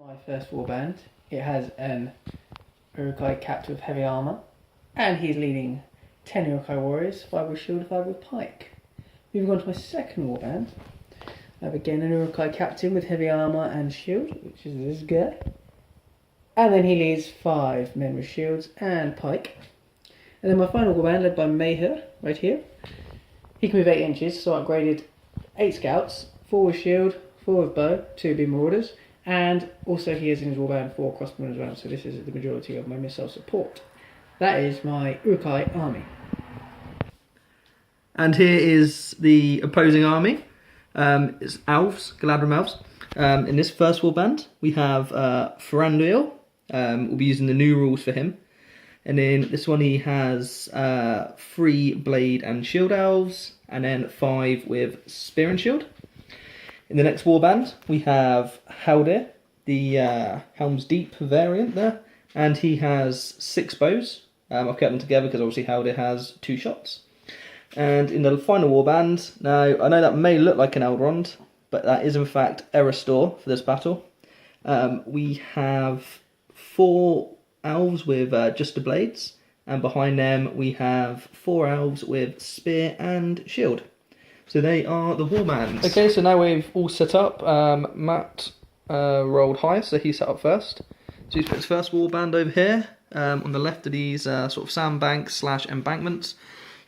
My first warband. It has an Uruk-Hai captive with heavy armour, and he's leading 10 Uruk-Hai warriors, 5 with shield, 5 with pike. Moving on to my second warband, I have again an Uruk-Hai captain with heavy armour and shield, which is this guy. And then he leads 5 men with shields and pike. And then my final warband, led by Mayher, right here. He can move 8 inches, so I upgraded 8 scouts, 4 with shield, 4 with bow, 2 beam marauders, and also he has in his warband 4 crossbow as well, so this is the majority of my missile support. That is my Uruk-Hai army. And here is the opposing army. It's Elves, Galadrim Elves. In this first warband, we have Thranduil. We'll be using the new rules for him. And in this one, he has 3 blade and shield elves, and then 5 with spear and shield. In the next warband, we have Haldir, the Helm's Deep variant there, and he has 6 bows. I've kept them together because obviously Haldir has 2 shots. And in the final warband, now I know that may look like an Elrond, but that is in fact Erestor for this battle. We have 4 elves with just the blades, and behind them we have 4 elves with spear and shield. So they are the warbands. Okay, so now we've all set up. Matt rolled high, so he set up first. So he's put his first warband over here. On the left of these sort of sandbanks / embankments.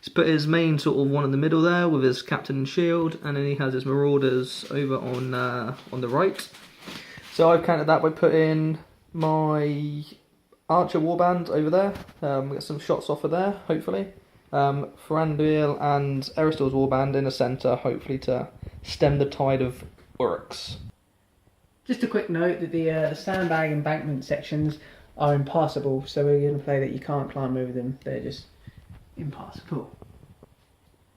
He's put his main sort of one in the middle there with his captain and shield, and then he has his marauders over on the right. So I've countered that by putting my archer warband over there. Get some shots off of there, hopefully. Thranduil and Erestor's warband in the centre, hopefully to stem the tide of Uruks. Just a quick note that the sandbag embankment sections are impassable, so we're going to play that you can't climb over them, they're just impassable.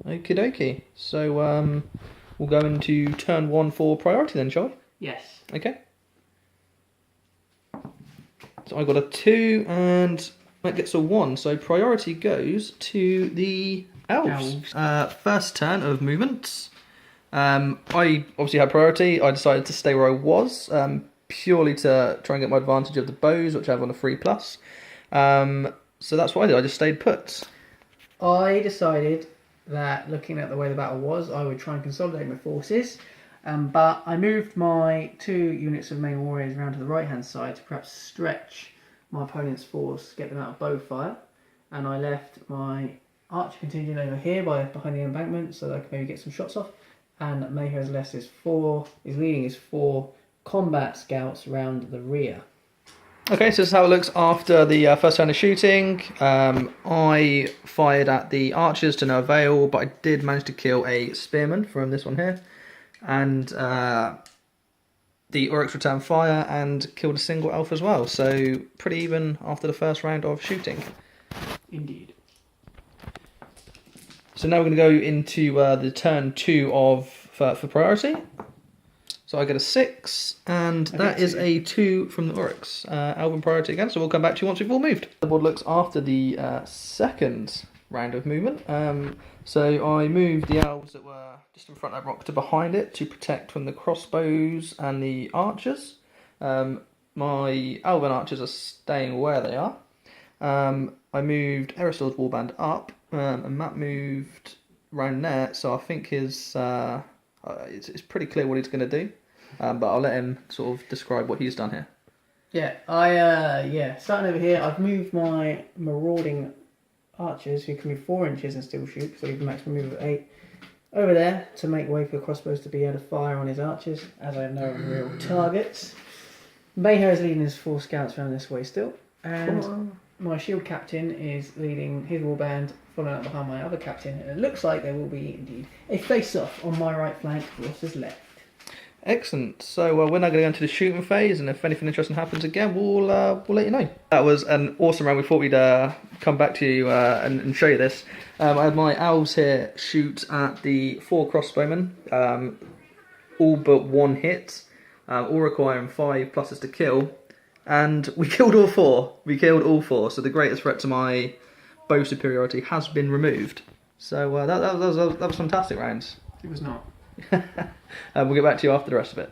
Okie dokie. So we'll go into turn 1 for priority then, shall we? Yes. Okay. So I got a 2 and that gets a 1. So priority goes to the elves. First turn of movements. I obviously had priority. I decided to stay where I was, purely to try and get my advantage of the bows, which I have on a 3+. So that's what I did. I just stayed put. I decided that looking at the way the battle was, I would try and consolidate my forces. But I moved my 2 units of main warriors around to the right hand side to perhaps stretch my opponent's force, get them out of bow fire, and I left my archer contingent over here behind the embankment so that I could maybe get some shots off, and Mayher has left is leading his 4 combat scouts around the rear. Okay, so this is how it looks after the first turn of shooting. I fired at the archers to no avail, but I did manage to kill a spearman from this one here, and the Uruks returned fire and killed a single elf as well, so pretty even after the first round of shooting. Indeed. So now we're going to go into the turn 2 for priority. So I get a 6, and that is a 2 from the Uruks. Elven priority again, so we'll come back to you once we've all moved. The board looks after the second round of movement. So I moved the elves that were just in front of that rock to behind it to protect from the crossbows and the archers. My elven archers are staying where they are. I moved Erestor's warband up, and Matt moved round there, so I think it's pretty clear what he's going to do. But I'll let him sort of describe what he's done here. Yeah, starting over here, I've moved my marauding archers, who can move 4 inches and still shoot, so he can maximum move of 8, over there to make way for the crossbows to be able to fire on his archers, as I have no real targets. Mayher is leading his 4 scouts around this way still, and my shield captain is leading his warband, following up behind my other captain, and it looks like there will be indeed a face-off on my right flank versus left. Excellent. So we're now going to go into the shooting phase, and if anything interesting happens again, we'll let you know. That was an awesome round. We thought we'd come back to you and show you this. I had my elves here shoot at the 4 crossbowmen, all but 1 hit, all requiring 5 pluses to kill, and we killed all 4. We killed all 4. So the greatest threat to my bow superiority has been removed. So that was fantastic rounds. It was not. We'll get back to you after the rest of it.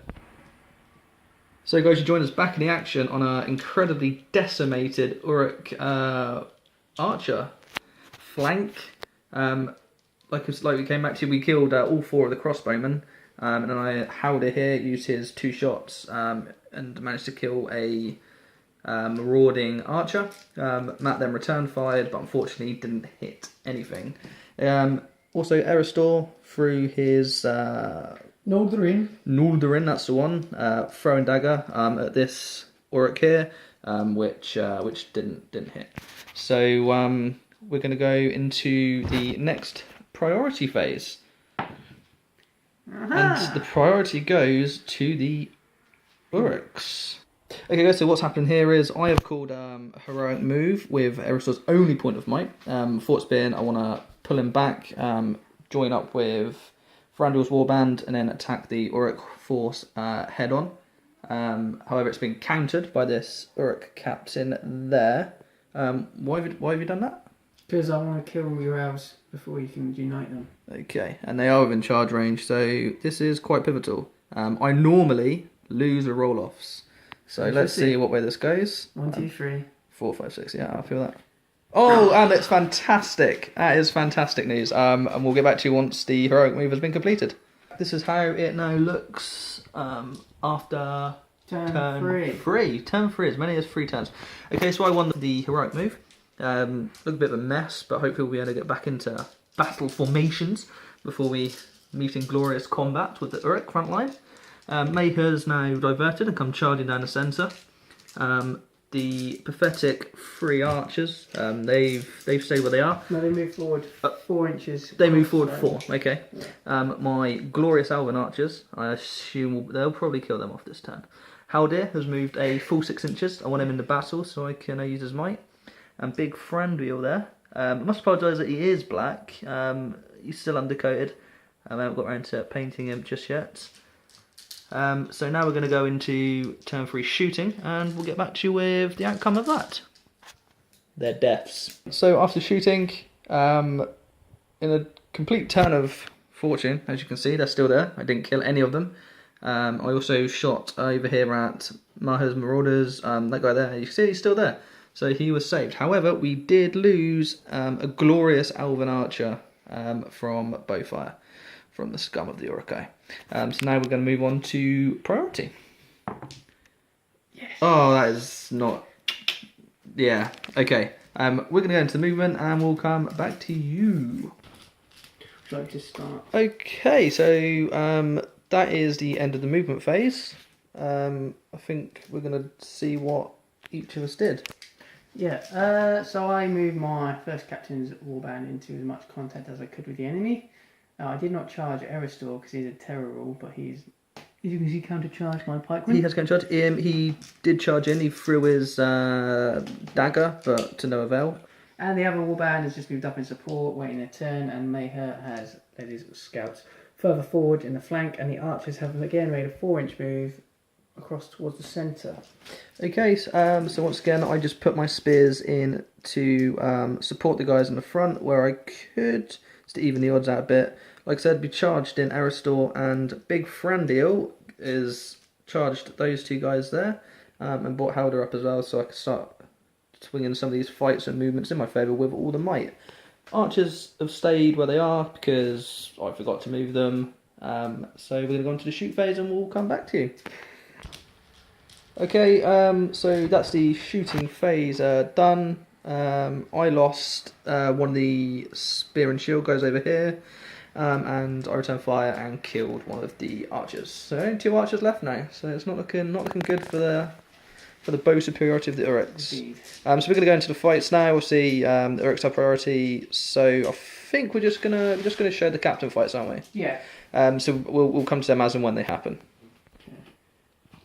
So guys, you join us back in the action on our incredibly decimated Uruk archer flank. Like we came back to, we killed all 4 of the crossbowmen, and then I Howder here used his 2 shots and managed to kill a marauding archer. Matt then returned fired, but unfortunately didn't hit anything. Also, Eristor threw his Nuldarin, that's the one, throwing dagger at this Uruk here, which didn't hit. So we're going to go into the next priority phase, and the priority goes to the Uruks. Okay guys, so what's happened here is I have called a heroic move with Eristor's only point of might. Thought's been, I want to pull him back, join up with Thranduil's warband, and then attack the Uruk force head on. However, it's been countered by this Uruk captain there. Why have you done that? Because I want to kill your elves before you can unite them. Okay, and they are within charge range, so this is quite pivotal. I normally lose the roll-offs. So let's see what way this goes. 1, 2, 3. 4, 5, 6. Yeah, I feel that. Oh, and it's fantastic. That is fantastic news. And we'll get back to you once the heroic move has been completed. This is how it now looks after turn 3. Turn 3, as many as 3 turns. Okay, so I won the heroic move. Look a bit of a mess, but hopefully we'll be able to get back into battle formations before we meet in glorious combat with the Uruk front line. Mayher's now diverted and come charging down the centre. The pathetic 3 archers, they've stayed where they are. No, they move forward 4 inches. They move forward 4, okay. Yeah. My glorious elven archers, I assume they'll probably kill them off this turn. Haldir has moved a full 6 inches. I want him in the battle so I can use his might. And big Thranduil there. I must apologise that he is black. He's still undercoated. I haven't got around to painting him just yet. So now we're going to go into turn 3 shooting, and we'll get back to you with the outcome of that. Their deaths. So after shooting, in a complete turn of fortune, as you can see, they're still there. I didn't kill any of them. I also shot over here at Maher's Marauders. That guy there, you can see he's still there. So he was saved. However, we did lose a glorious elven archer from Bowfire, from the scum of the Uruk-Hai. So now we're going to move on to priority. Yes. Oh, that is not... Yeah, okay. We're going to go into the movement and we'll come back to you. Would you like to start? Okay, so that is the end of the movement phase. I think we're going to see what each of us did. Yeah, so I moved my first captain's warband into as much contact as I could with the enemy. I did not charge Eristor because he's a terror rule, but he's, as you can see, counter-charged my pikeman. He has counter-charged. He did charge in, he threw his dagger, but to no avail. And the other warband has just moved up in support, waiting their turn, and Mayher has led his scouts further forward in the flank, and the archers have again made a 4-inch move across towards the centre. Okay, so once again I just put my spears in to support the guys in the front where I could, just to even the odds out a bit. Like I said, be charged in Eristor, and big Thranduil is charged those 2 guys there, and brought Halder up as well, so I can start swinging some of these fights and movements in my favour with all the might. Archers have stayed where they are because I forgot to move them, so we're going to go on to the shoot phase and we'll come back to you. Okay, so that's the shooting phase done. I lost one of the spear and shield guys over here, and I returned fire and killed one of the archers. So only 2 archers left now, so it's not looking good for the bow superiority of the Uruks. So we're going to go into the fights now. We'll see the Uruks have priority. So I think we're just gonna show the captain fights, aren't we? Yeah. So we'll come to them as and when they happen.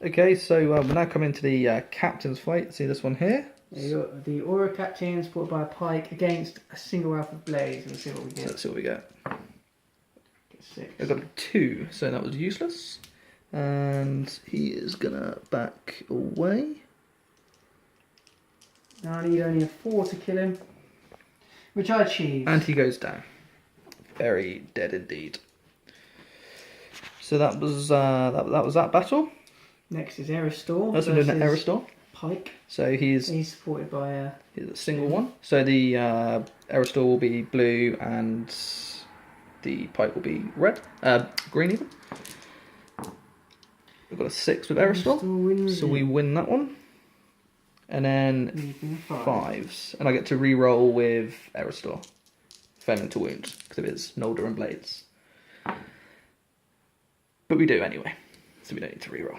Okay, so we're now coming to the captain's fight. See this one here? The Aura captain supported by a pike against a single Alpha Blaze. Let's see what we get. So let's see what we get. Get 6. I got a 2, so that was useless. And he is gonna back away. Now I need only a 4 to kill him, which I achieved. And he goes down. Very dead indeed. So that was that battle. Next is Aristor. That's an Aristor. Pike. So he's supported by he's a single one. So the Aristor will be blue and the Pike will be red, green even. We've got a 6 with Aristor, so we win that one. And then 5s, and I get to re-roll with Aristor, failing to wound because of his Nolder and Blades. But we do anyway, so we don't need to re-roll.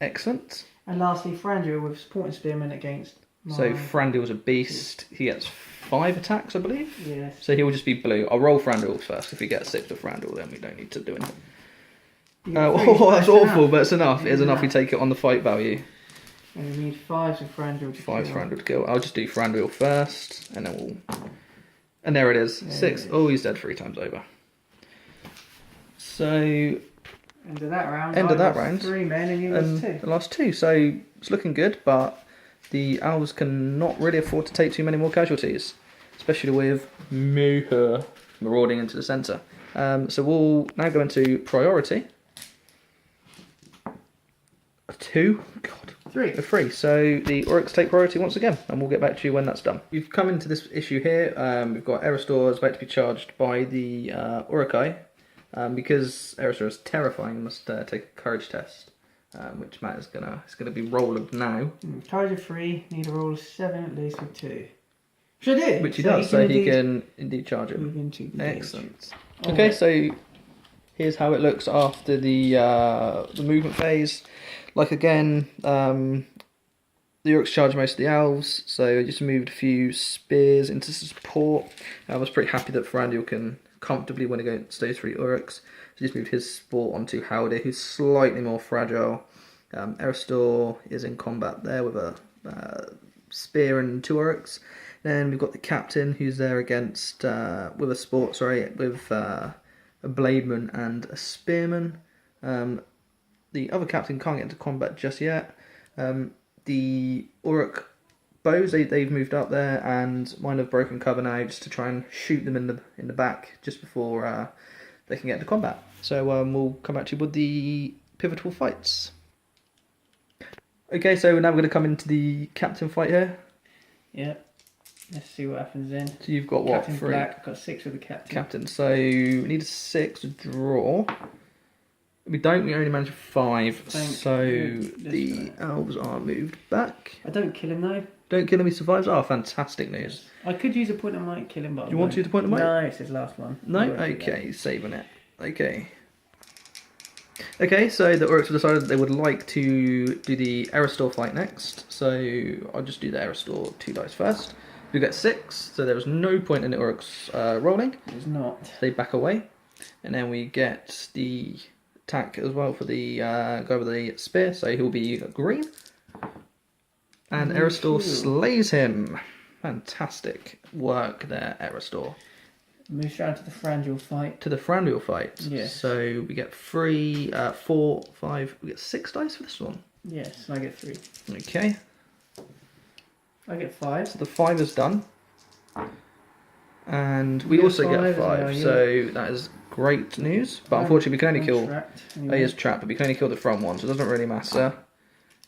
Excellent. And lastly, Franjo with supporting Spearman against. So Frandil's a beast. He gets 5 attacks, I believe. Yes. So he will just be blue. I'll roll Frandil first. If we get 6 with Frandil, then we don't need to do anything. Oh, that's awful, but it's enough. It's enough. We take it on the fight value. And we need 5s with Frandil to 5 Frandil to kill. I'll just do Frandil first, and then we'll. And there it is. 6. Oh, he's dead 3 times over. So. End of that round. End of that round. 3 men and you lost 2. The last 2. So it's looking good, but the Elves cannot really afford to take too many more casualties, especially with Mayher marauding into the centre. So we'll now go into priority. A 2. God. 3. A 3. So the Uruks take priority once again, and we'll get back to you when that's done. We've come into this issue here. We've got Aristor is about to be charged by the Uruk-Hai. Because Aristor is terrifying, we must take a courage test, which Matt is gonna be rolling now. Courage of 3, need a roll of 7 at least with 2. Which I did. Which he does, so he can indeed charge him. Move into Excellent. Okay, so here's how it looks after the movement phase. Like again, the Uruks charge most of the Elves, so I just moved a few spears into support. I was pretty happy that Ferrandiel can comfortably win against those 3 Uruks. So just moved his support onto Howdy, who's slightly more fragile. Aristor is in combat there with a spear and 2 Uruks. Then we've got the captain who's there against with a blademan and a spearman. The other captain can't get into combat just yet. The Uruk bows they've moved up there, and mine have broken cover now just to try and shoot them in the back just before they can get into combat. So we'll come back to you with the pivotal fights. Okay, so now we're going to come into the captain fight here. Yep. Let's see what happens then. So you've got what? Captain 3? Black. I've got 6 with the captain. Captain. So we need a 6 to draw. We don't. We only manage 5. So the Elves are moved back. I don't kill him though. Don't kill him. He survives. Oh, fantastic news. I could use a point of might, kill him, but You want to use a point of might? No, it's his last one. No. Okay, saving it. Okay. Okay, so the Uruks have decided they would like to do the Aristor fight next. So I'll just do the Aristor 2 dice first. We get 6, so there is no point in the Uruks rolling. There's not. They back away, and then we get the attack as well for the guy with the spear. So he'll be green, and Aristor slays him. Fantastic work there, Aristor. Moves down to the Frandiel fight. To the Frandiel fight. Yes. So we get 3, 4, 5. We get 6 dice for this one. Yes, I get 3. Okay. I get 5. So the 5 is done. And we You also get get 5 as 5. well, So that is great news. But unfortunately we can only kill... Anyway. He is trapped, but we can only kill the front one, so it doesn't really matter.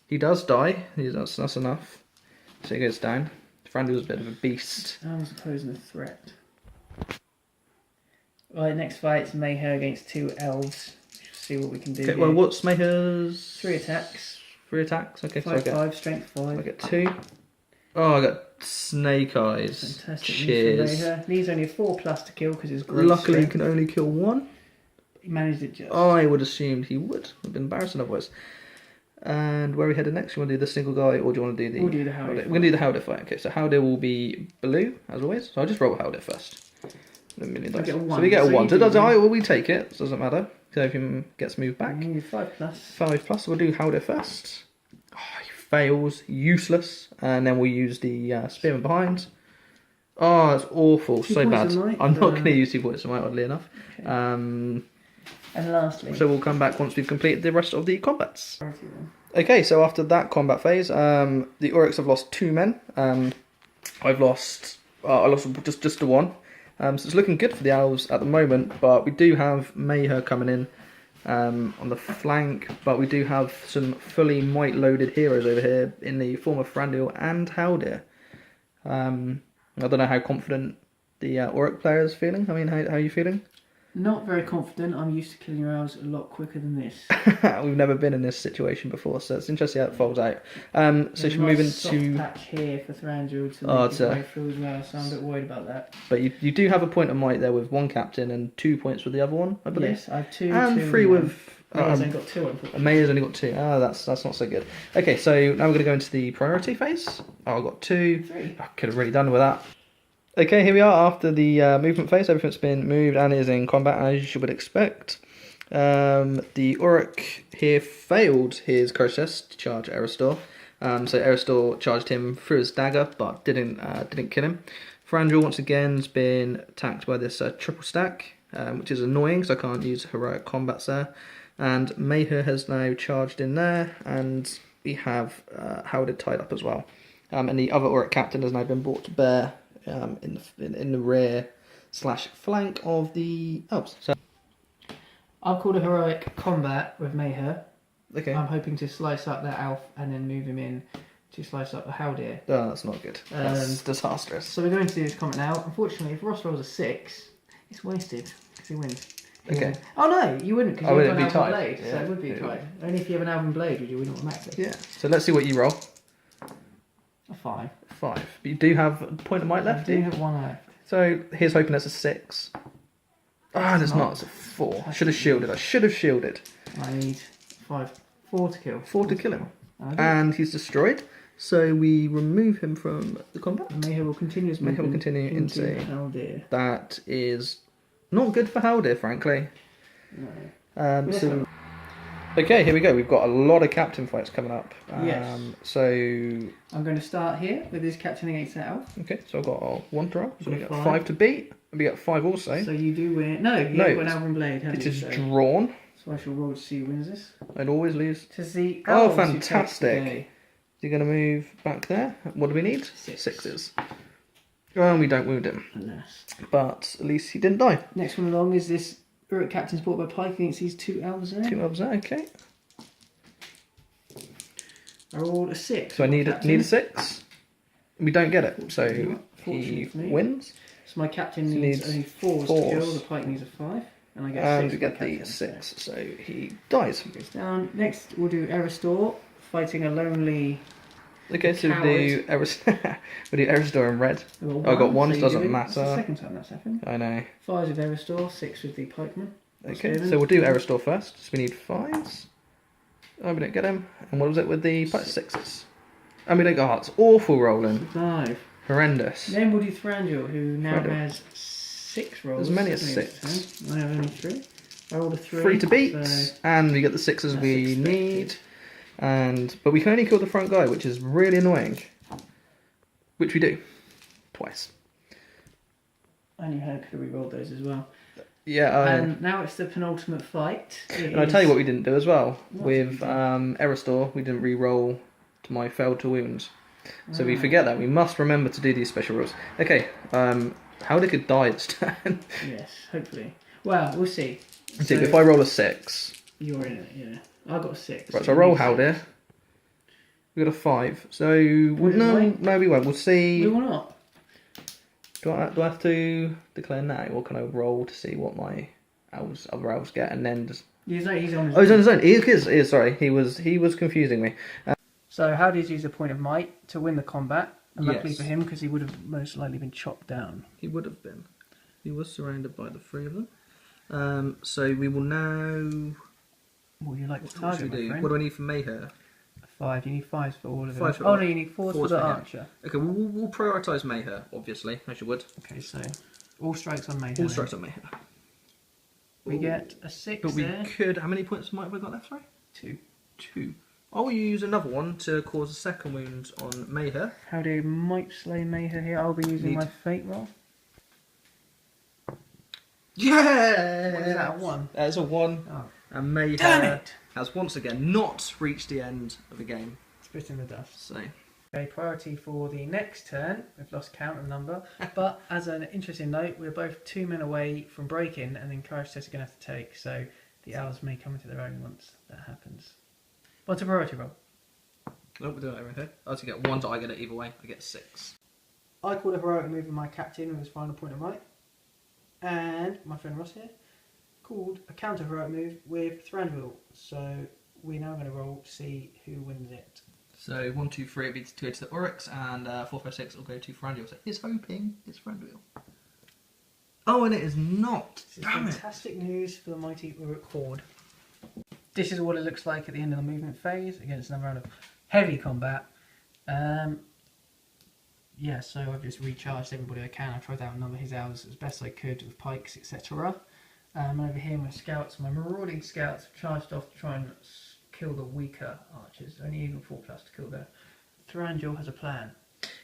He does die. That's enough. So he goes down. Frandiel's a bit of a beast. I was posing a threat. Right, next fight's Mayher against 2 Elves. See what we can do. Okay, here. well, what's Mayher's? 3 attacks. 3 attacks. Okay, 5, so 5, strength 5. I get 2. Oh, I got snake eyes. Fantastic. Cheers. Needs only a 4+ to kill because it's great. Luckily, strength. you can only kill 1. He managed it just. I would assumed he would. It would have been embarrassing otherwise. And where are we headed next? You want to do the single guy, or do you want to do the... We'll do the Howdy. We're going to do the Howdy fight. Okay, so Howdy will be blue, as always. So I'll just roll Howdy first. A million dice. Get a 1. So we get a 1. So you does do I, well, we take it. So it doesn't matter. So if he gets moved back. You need 5+. 5+. So we'll do Howdy first. Oh, he fails. Useless. And then we'll use the spearman behind. Oh, that's awful. 2 so points bad. of might. I'm not going to use 2 points of might, oddly enough. Okay. And lastly. So we'll come back once we've completed the rest of the combats. Okay, so after that combat phase, the Uruks have lost 2 men. I lost just the 1. So it's looking good for the Elves at the moment, but we do have Mayher coming in on the flank, but we do have some fully might-loaded heroes over here in the form of Frandil and Haldir. I don't know how confident the Uruk player is feeling. I mean, how are you feeling? Not very confident. I'm used to killing your elves a lot quicker than this. We've never been in this situation before, so it's interesting how it folds out. So should we move into... patch here for Thranduil to make his way through as well, so I'm a bit worried about that. But you do have a point of might there with one captain and 2 points with the other one, I believe. Yes, I have two. And two 3 with... May's only got 2, unfortunately. May's only got 2. Ah, that's not so good. Okay, so now we're going to go into the priority phase. Oh, I've got 2. 3. I could have really done with that. Okay, here we are after the movement phase. Everything's been moved and is in combat as you would expect. The Uruk here failed his courage test to charge Eristor. So Eristor charged him through his dagger, but didn't kill him. Frandil once again has been attacked by this triple stack, which is annoying because I can't use heroic combats there. And Mayher has now charged in there, and we have Howard tied up as well. And the other Uruk captain has now been brought to bear in the rear / flank of the Elves. So I've called a heroic combat with Mayher. okay. I'm hoping to slice up that elf and then move him in to slice up the Haldir. Oh, that's not good. That's disastrous. So we're going to do this combat now. Unfortunately, if Ross rolls a 6, it's wasted because he wins. Okay. Oh no, you wouldn't because Oh, you've got it'd an be Elven tied. Blade, Yeah, so it would be it tied. Only if you have an Elven Blade would you win automatically. Yeah. So let's see what you roll. A 5. 5. But you do have a point of might left. I do have 1 left. So here's hoping that's a 6. Ah, there's not. It's a 4. I should have shielded. I need 4 to kill. 4 to kill him. And he's destroyed. So we remove him from the combat. Mayher will continue his Mayher will movement continue into Haldir. That is not good for Haldir, frankly. No. So okay, here we go. We've got a lot of captain fights coming up. Yes. So I'm going to start here with this captain against that elf. okay, so I've got 1 to roll. So we Got got 5. 5 to beat. And we get 5 also. So you do win. No, you haven't got an Elven Blade, have It you? is So drawn. I shall roll to see who wins this. I'd always lose. To see Oh, elves who take fantastic. the day. You're going to move back there. What do we need? 6. 6s. Well, we don't wound him. Alas. But at least he didn't die. Next one along is this Uruk captain's brought by Pike against these 2 elves there. 2 elves there, okay. I rolled a 6. So I need a 6. We don't get it, so he Fortunately. wins. So my captain So needs needs only 4s to 4s. kill, the Pike needs a 5. And I get a 6. And we for get my the captain, 6, so he dies. So goes down. Next we'll do Eristor, fighting a lonely... Okay, so we'll do Eristor in red. Oh, I got 1, so doesn't It's the matter. second time that's happened. I know. 5 with Eristor, 6 with the pikeman. Okay, so we'll do Eristor first. So we need 5s. Oh, we don't get him. And what was it with the 6s? And we don't go hearts. Awful rolling. 5. Horrendous. Then we'll do Thranduil, who now Thranduil. has 6 rolls. As many as Something 6. like that. I have only 3. I rolled a 3. 3 to beat. So And we get the 6s that's we expected. need. But we can only kill the front guy, which is really annoying. Which we do. Twice. And you could have re-rolled those as well. Yeah, And now it's the penultimate fight. and I'll tell you what we didn't do as well. What With did we do? Eristor, we didn't re-roll to my failed to wounds. So we forget that. We must remember to do these special rules. Okay, Howdy could die this turn. Yes, hopefully. Well, we'll see. So if I roll a 6... You're in it, yeah. I got a 6. Right, so I roll Howdy. We got a 5. So, no, we won't. We'll see. We will not. Do I have to declare now, or can I roll to see what my other elves get, and then just... He's on his own. Oh, he's on his own. He is, sorry. He was confusing me. So how did he use a point of might to win the combat? And luckily Yes. for him, because he would have most likely been chopped down. He would have been. He was surrounded by the 3 of them. So we will now... Would you like to What should target, we my do? friend? What do I need for Mayher? 5. You need 5s for all of them. 5 for Oh all. no, you need 4s for 4s the for him. archer. Okay, we'll prioritise Mayher, obviously, as you would. Okay, so all strikes on Mayhem. All strikes on Mayher. We get a 6 But we there. could... How many points might have we got left, sorry? 2. 2. I will use another one to cause a second wound on Mayher. How do might slay Mayhem here? I'll be using Need- my fate roll. Yeah! What is that, a 1? That's a 1. Oh, And Mayher damn it! has once again not reached the end of the game. Spit in the dust. So, Okay, priority for the next turn. We've lost count of number. But as an interesting note, we're both 2 men away from break-in, and then courage test are going to have to take. So The elves may come into their own once that happens. What's a priority roll? Oh, we're doing everything. I also get 1, so I get it either way. I get 6. I called a heroic move with my captain with his final point of might. And my friend Ross here called a counter heroic move with Thranduil. So we're now going to roll to see who wins it. So 1, 2, 3 it'll be to go to the Uruks, and 4, 5, 6 will go to Thranduil. So here's hoping it's Thranduil. Oh, and it is not. This is Damn it. fantastic news for the mighty Uruk horde. This is what it looks like at the end of the movement phase against another round of heavy combat. Yeah, so I've just recharged everybody I can. I've tried to outnumber his elves as best I could with pikes, etc. Over here, my scouts, my marauding scouts, have charged off to try and kill the weaker archers. Only even 4+ to kill there. Thranduil has a plan.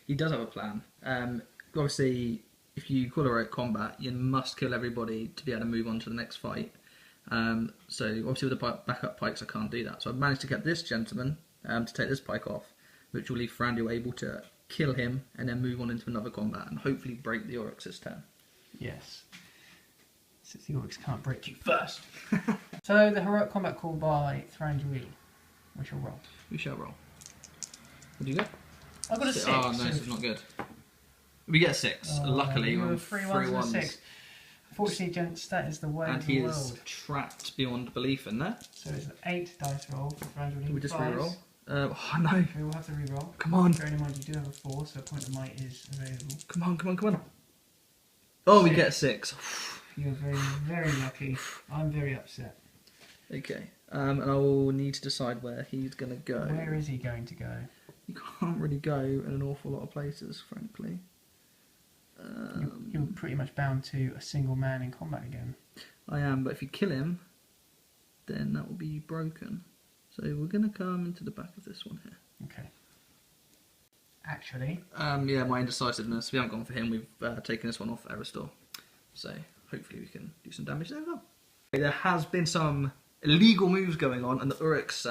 He does have a plan. Obviously, if you call a combat, you must kill everybody to be able to move on to the next fight. So obviously with the backup pikes, I can't do that. So I've managed to get this gentleman to take this pike off, which will leave Thranduil able to kill him and then move on into another combat and hopefully break the Uruks this turn. Yes. Since the Uruks can't break you first. So the heroic combat called by Thranduil. We shall roll. We shall roll. What do you get? I got a 6. Oh no, this is not good. We get a 6. Luckily, you on have 3 ones and a 6. Unfortunately, gents, that is the way and of the he world. is trapped beyond belief in there. So it's an 8 dice roll for Thranduil. Can we just re-roll? Oh no. We will have to re-roll. Come on. Bearing in mind you do have a 4, so a point of might is available. Come on, come on, come on. Oh, we 6. get a 6. You're very, very lucky. I'm very upset. Okay. And I will need to decide where he's going to go. Where is he going to go? You can't really go in an awful lot of places, frankly. You're pretty much bound to a single man in combat again. I am, but if you kill him, then that will be broken. So we're going to come into the back of this one here. Okay. Actually, Yeah, my indecisiveness. We haven't gone for him. We've taken this one off Aristor. So hopefully we can do some damage there. There has been some illegal moves going on the Uruk's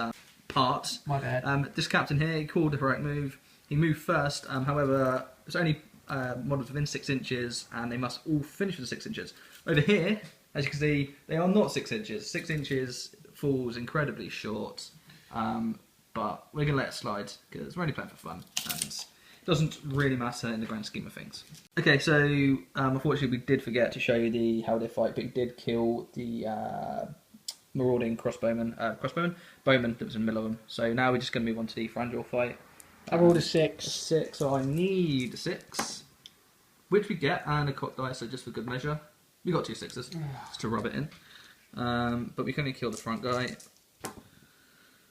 part. my bad. This captain here, he called a heroic move. He moved first. However, it's only models within 6 inches, and they must all finish with 6 inches. Over here, as you can see, they are not 6 inches. 6 inches falls incredibly short. But we're going to let it slide because we're only playing for fun and it doesn't really matter in the grand scheme of things. Okay, so unfortunately we did forget to show you how they fight, but he did kill the marauding bowman that was in the middle of them. So now we're just going to move on to the Thranduil fight. I rolled a 6. 6, so I need a 6, which we get, and a cocked die, so just for good measure. We got 2 6s just to rub it in. But we can only kill the front guy.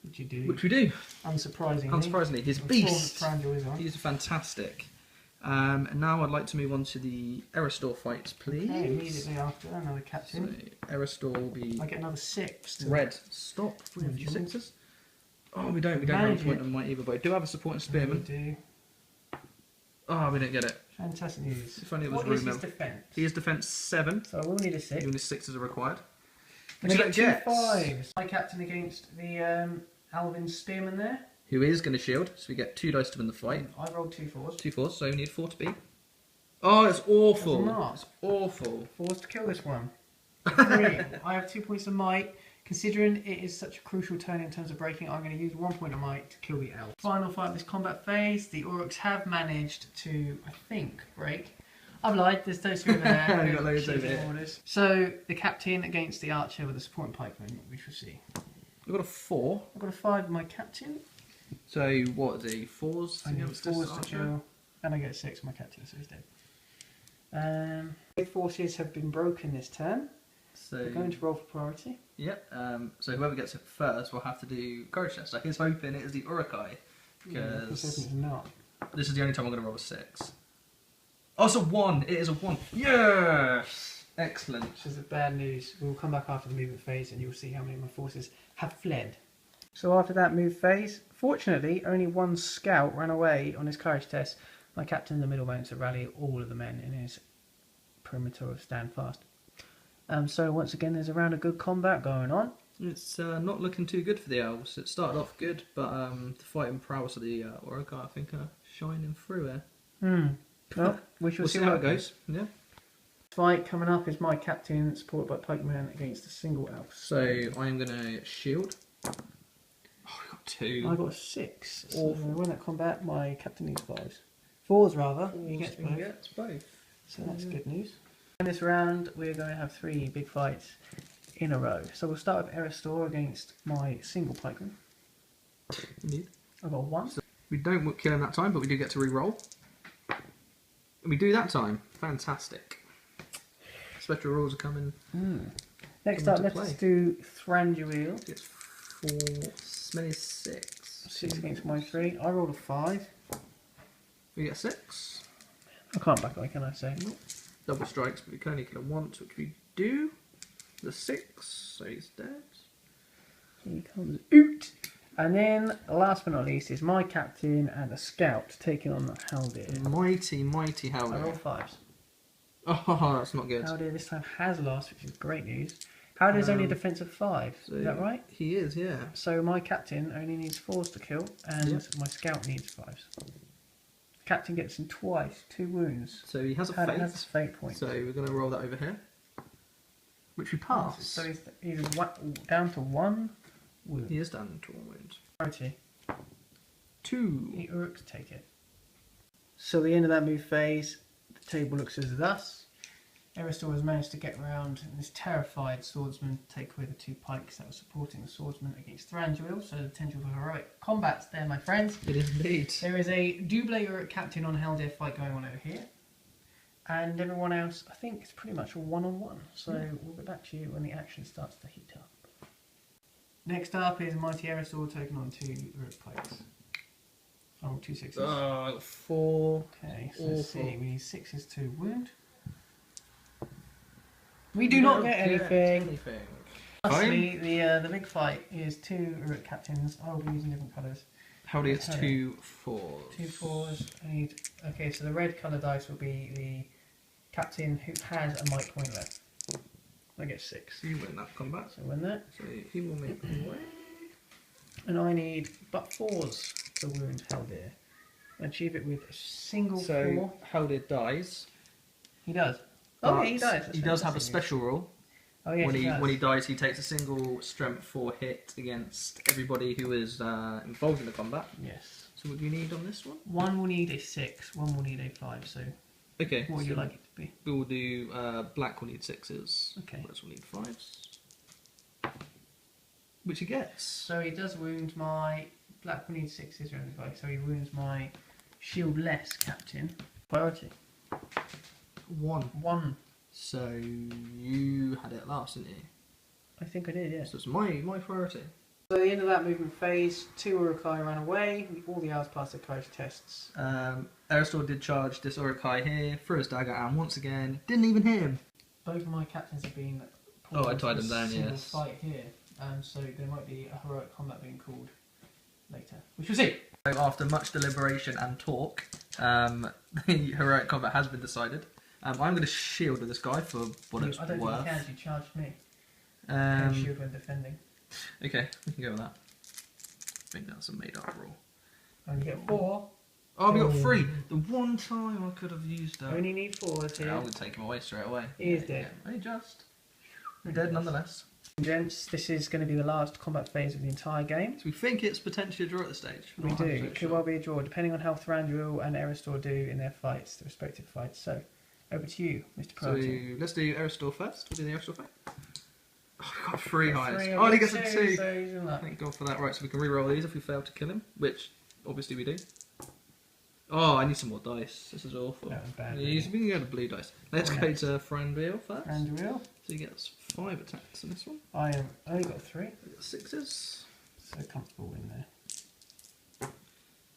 Which you do. Which we do. Unsurprisingly. His beast. Thranduil is on. He's fantastic. And now I'd like to move on to the Aristor fights, please. Okay, immediately after another captain. So Aristor will be I get another 6. red. Stop. 3 of you 6s. Oh, we don't have a point on might either, but I do have a supporting spearman. We do. Oh, we didn't get it. Fantastic news. If only it was What is his Rumel. defence? He is defence 7. So I will need a 6. Only 6s are required. And I Which you get don't 2 get. 5s. My captain against the Alvin spearman there. Who is going to shield, so we get 2 dice to win the fight. I rolled 2 4s. 2 4s, so we need 4 to beat. Oh, it's awful. That's a mark. It's awful. 4s to kill this one. 3. I have 2 points of might. Considering it is such a crucial turn in terms of breaking, I'm going to use 1 point of might to kill the elf. Final fight of this combat phase. The Uruks have managed to, I think, break. I've lied, there's those 3 over there. We've got loads over here. Orders. So, the captain against the archer with a supporting pikeman, we shall see. We've got a 4. I've got a 5 with my captain. So, what are the 4s? I need 4s to kill. And I get a 6 with my captain, so he's dead. Both forces have been broken this turn. So, We're going to roll for priority. Yep. So whoever gets it first will have to do courage test. So here's hoping it is the Uruk-Hai, because It's not. this is the only time I'm going to roll a 6. Oh, it's a 1. It is a 1. Yes. Excellent. Which is the bad news. We will come back after the movement phase and you'll see how many of my forces have fled. So after that move phase, fortunately, only 1 scout ran away on his courage test. My captain in the middle went to rally all of the men in his perimeter of stand fast. So once again, there's a round of good combat going on. It's not looking too good for the Elves. It started off good, but the fighting prowess of the Uruk-Hai, I think, are shining through here. Well, we shall We'll see see how it goes. Yeah. Fight coming up is my captain, supported by pikemen, against a single elf. So I'm going to shield. Oh, we got 2. I got a 6. So Awful. when that combat, my captain needs 5s. 4s rather. He gets both. Gets both. So that's good news. In this round, we're going to have 3 big fights in a row. So we'll start with Eristor against my single pikeman. Indeed. I got a 1. So we don't kill him that time, but we do get to re-roll. And we do that time. Fantastic. Special rules are coming. Next Come up, into let's play. do Thranduil. Gets 4, many 6. 6 against my 3. I rolled a 5. We get 6. I can't back away, can I say? Nope. Double strikes, but we can only kill him once, which we do. The 6, so he's dead. He comes out. And then, last but not least, is my captain and a scout taking on the Haldir. Mighty, mighty I Howler. rolled 5s. Oh, that's not good. Haldir this time has lost, which is great news. Haldir's only a defensive 5. So Is that right? He is, yeah. So my captain only needs 4s to kill, and my scout needs 5s. Captain gets him twice, 2 wounds. So he has a Haldir fate. has a fate point. So we're going to roll that over here, which we pass. So he's down to 1 wound. He is down to 1 wound. Priority. 2. The Uruks take it. So the end of that move phase, the table looks as thus. Eristor has managed to get around, and this terrified swordsman take away the 2 pikes that were supporting the swordsman against Thranduil. So the potential for heroic combat's there, my friends. It is indeed. There is a double Uruk captain on Haldir fight going on over here. And everyone else, I think, is pretty much a 1-on-1. So we'll get back to you when the action starts to heat up. Next up is Mighty Eristor taking on 2 Uruk pikes. Oh, 2 6s. Oh, I got 4. Okay, so let's see. Awful. We need 6s to wound. We do not get anything. Lastly, the big fight is 2 Uruk captains. I will be using different colours. How do you get 2 4s? 2 4s. I need. Okay, so the red colour dice will be the captain who has a might point left. I get 6. You win that combat. So win that. So he will make way. And I need but 4s to wound Haldir. Achieve it with a single 4. So Howler dies. He does. Oh, but yeah, he does. He does have a special rule. Oh, yes, When he dies, he takes a single strength 4 hit against everybody who is involved in the combat. Yes. So what do you need on this one? 1 will need a 6, 1 will need a 5. So Okay. what would you so like it to be? We will do black will need 6s. Okay. Reds will need 5s. Which he gets. So he does wound my black will need 6s around the bike. So he wounds my shieldless captain. Priority. 1. 1. So you had it last, didn't you? I think I did, yes. So it's my priority. So at the end of that movement phase, 2 Uruk-Hai ran away. All the elves passed their courage tests. Eristor did charge this Uruk-Hai here, threw his dagger, and once again, didn't even hit him. Both of my captains have been Oh, I into tied a them down, single yes. fight here. So there might be a heroic combat being called later. We shall see. So after much deliberation and talk, the heroic combat has been decided. I'm going to shield this guy for what it's I don't worth. think you can, you charged me. Can shield when defending. Okay, we can go with that. I think that's a made-up rule. And you get 4. Oh, we got 3. The one time I could have used that. Only need 4s here. Yeah, I'm going to take him away straight away. He is dead. Hey, just. You're dead nonetheless. Gents, this is going to be the last combat phase of the entire game. So we think it's potentially a draw at this stage. We do. It could well be a draw, depending on how Thranduil and Eristor do in their fights, their respective fights. So, over to you, Mr. Priority. So let's do Eristor first. We'll do the Eristor fight. Oh, we got 3 highs. Three, Oh, and he gets two, a 2. so he's in that. Thank God for that. Right, so we can re-roll these if we fail to kill him, which obviously we do. Oh, I need some more dice. This is awful. That was bad, We can go to blue dice. Let's go to Thranduil first. Thranduil. So he gets 5 attacks in this one. I am only got 3. We got 6s. So comfortable in there.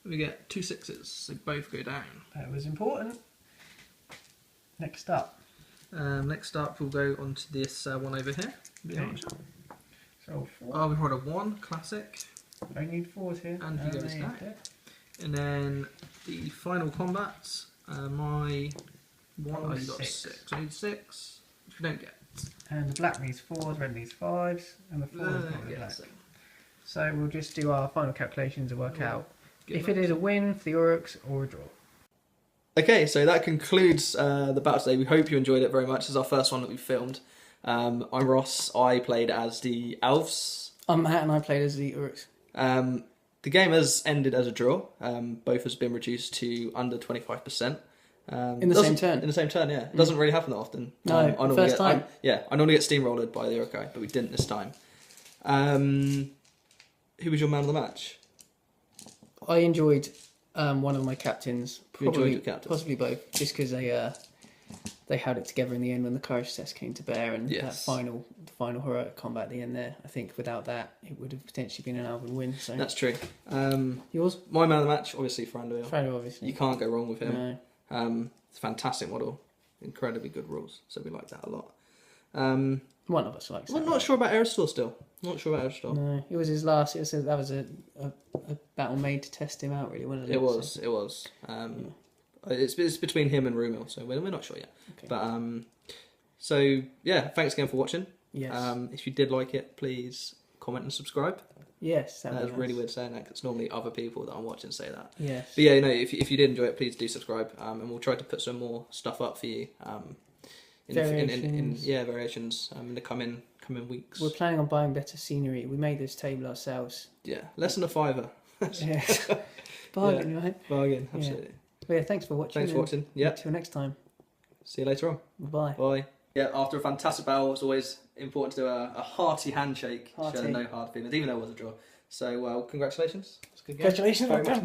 We get 2 6s. So both go down. That was important. Next up. Next up, we'll go on to this one over here. Okay. So 4. Oh, we've got a 1 classic. I need 4s here. And you get a stack. dead. And then the final combat, my 1, Oh, I got 6. 6. I need 6, which we don't get. And the black needs 4s, red needs 5s, and the 4 is not the Yeah, black. so So we'll just do our final calculations and work out get if that. it is a win for the Uruks or a draw. Okay, so that concludes the battle today. We hope you enjoyed it very much. It's our first one that we've filmed. I'm Ross. I played as the Elves. I'm Matt and I played as the Uruks. The game has ended as a draw. Both has been reduced to under 25%. In the same turn. In the same turn, yeah. It doesn't really happen that often. No, I normally first time. I normally get steamrolled by the Uruk-Hai, but we didn't this time. Who was your man of the match? I enjoyed one of my captains. You enjoyed your captains? Possibly both, just because they held it together in the end when the courage test came to bear, and that final heroic combat at the end there. I think without that, it would have potentially been an Alvin win. So that's true. Yours? My man of the match, obviously, Ferrando. Ferrando, obviously. You can't go wrong with him. No. It's a fantastic model, incredibly good rules, so we like that a lot. One of us likes that. I'm not sure about Aerostor still. Not sure about Aerostor. No, it was his last. That was a battle made to test him out, really, wasn't it? It was. It's between him and Rumil, so we're not sure yet. Okay. But so yeah, thanks again for watching. Yes. If you did like it, please comment and subscribe. Yes, That's really weird saying that, 'cause it's normally other people that I'm watching say that. Yes. But yeah, if you did enjoy it, please do subscribe, and we'll try to put some more stuff up for you. Variations. Variations in the coming weeks. We're planning on buying better scenery. We made this table ourselves. Yeah, less than a £5. Yes. Bargain, right? Bargain, absolutely. Well, yeah, thanks for watching. Thanks for watching. Yeah. Until next time. See you later on. Bye. Bye. Yeah, after a fantastic battle, it's always important to do a hearty handshake. Hearty. Show no hard feelings, even though it was a draw. So, well, congratulations. It's a good game. Congratulations. Very much.